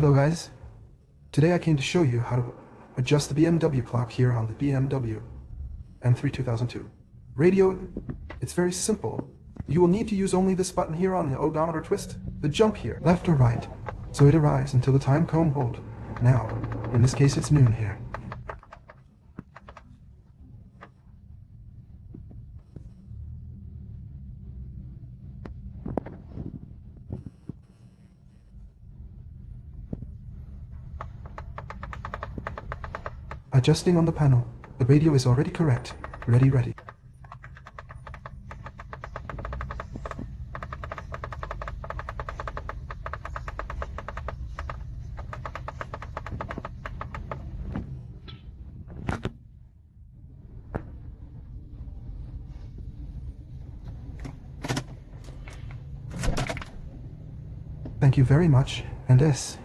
Hello guys, today I came to show you how to adjust the BMW clock here on the BMW M3 2002. Radio, it's very simple. You will need to use only this button here on the odometer twist, the jump here, left or right, so it arrives until the time cone hold. Now, in this case it's noon here. Adjusting on the panel. The radio is already correct. Ready. Thank you very much, and yes.